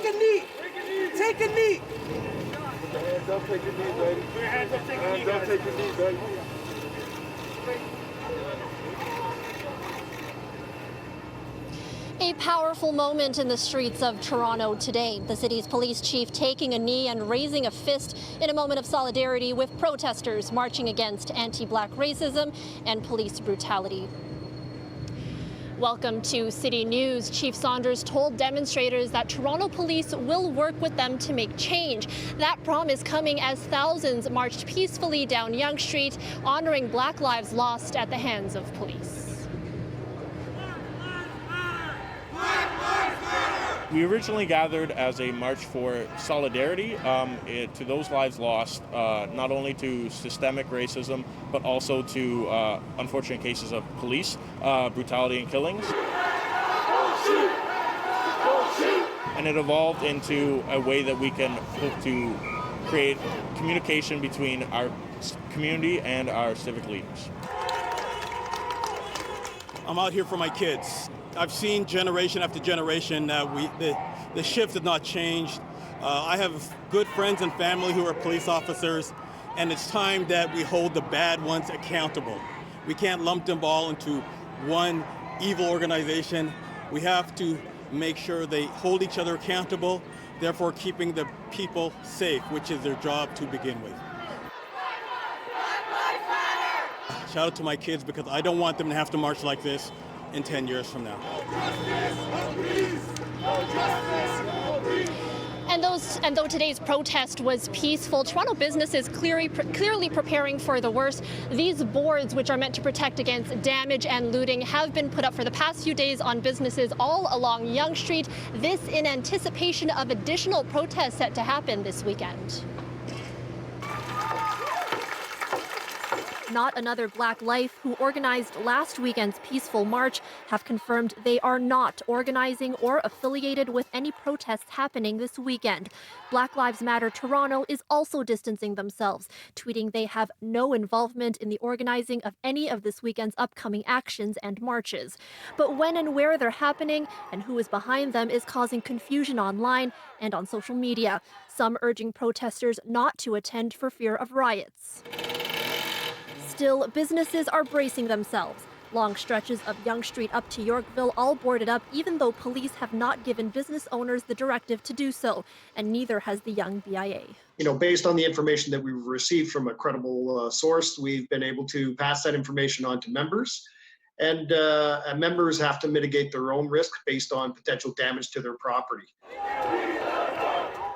Take a knee. Take a knee. Put your hands up, take a knee, baby. Put your hands up, take a knee, hands up, take a knee, baby. A powerful moment in the streets of Toronto today. The city's police chief taking a knee and raising a fist in a moment of solidarity with protesters marching against anti-black racism and police brutality. Welcome to City News. Chief Saunders told demonstrators that Toronto police will work with them to make change. That promise coming as thousands marched peacefully down Yonge Street, honoring Black lives lost at the hands of police. We originally gathered as a march for solidarity to those lives lost, not only to systemic racism, but also to unfortunate cases of police brutality and killings. And it evolved into a way that we can hope to create communication between our community and our civic leaders. I'm out here for my kids. I've seen generation after generation that the shift has not changed. I have good friends and family who are police officers, and it's time that we hold the bad ones accountable. We can't lump them all into one evil organization. We have to make sure they hold each other accountable, therefore keeping the people safe, which is their job to begin with. Shout out to my kids because I don't want them to have to march like this in 10 years from now. And though today's protest was peaceful, Toronto businesses clearly preparing for the worst. These boards, which are meant to protect against damage and looting, have been put up for the past few days on businesses all along Yonge Street. This in anticipation of additional protests set to happen this weekend. Not Another Black Life, who organized last weekend's peaceful march, have confirmed they are not organizing or affiliated with any protests happening this weekend. Black Lives Matter Toronto is also distancing themselves, tweeting they have no involvement in the organizing of any of this weekend's upcoming actions and marches. But when and where they're happening and who is behind them is causing confusion online and on social media, some urging protesters not to attend for fear of riots. Still, businesses are bracing themselves. Long stretches of Yonge Street up to Yorkville all boarded up, even though police have not given business owners the directive to do so, and neither has the Yonge BIA. Based on the information that we've received from a credible source, we've been able to pass that information on to members. And members have to mitigate their own risk based on potential damage to their property.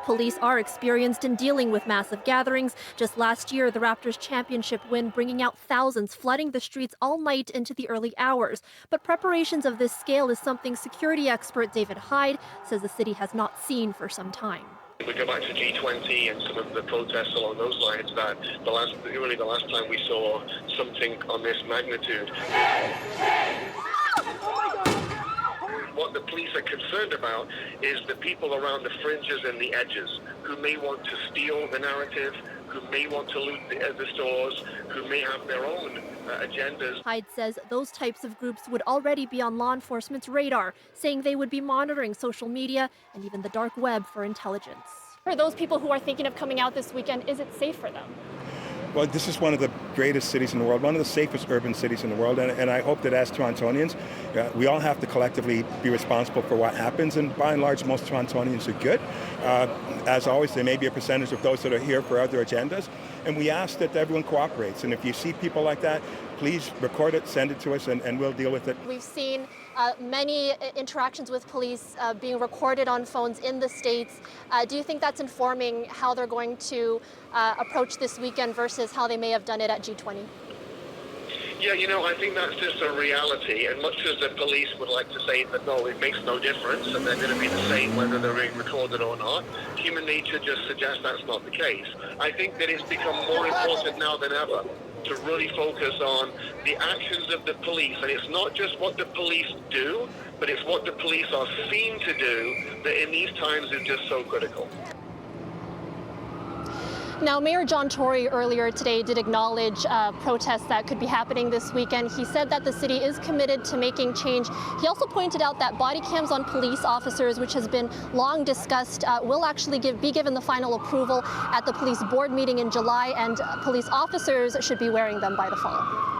Police are experienced in dealing with massive gatherings. Just last year, the Raptors championship win bringing out thousands flooding the streets all night into the early hours. But preparations of this scale is something security expert David Hyde says the city has not seen for some time. We go back to G20 and some of the protests along those lines, that the last time we saw something on this magnitude. What the police are concerned about is the people around the fringes and the edges who may want to steal the narrative, who may want to loot the stores, who may have their own agendas. Hyde says those types of groups would already be on law enforcement's radar, saying they would be monitoring social media and even the dark web for intelligence. For those people who are thinking of coming out this weekend, is it safe for them? Well, this is one of the greatest cities in the world, one of the safest urban cities in the world, and I hope that as Torontonians, we all have to collectively be responsible for what happens, and by and large, most Torontonians are good. As always, there may be a percentage of those that are here for other agendas, and we ask that everyone cooperates, and if you see people like that, please record it, send it to us, and we'll deal with it. We've seen many interactions with police being recorded on phones in the States. Do you think that's informing how they're going to approach this weekend versus how they may have done it at G20? Yeah, I think that's just a reality. And much as the police would like to say that, no, it makes no difference and they're going to be the same whether they're being recorded or not, human nature just suggests that's not the case. I think that it's become more important now than ever to really focus on the actions of the police. And it's not just what the police do, but it's what the police are seen to do that in these times is just so critical. Now, Mayor John Tory earlier today did acknowledge protests that could be happening this weekend. He said that the city is committed to making change. He also pointed out that body cams on police officers, which has been long discussed, will actually be given the final approval at the police board meeting in July, and police officers should be wearing them by the fall.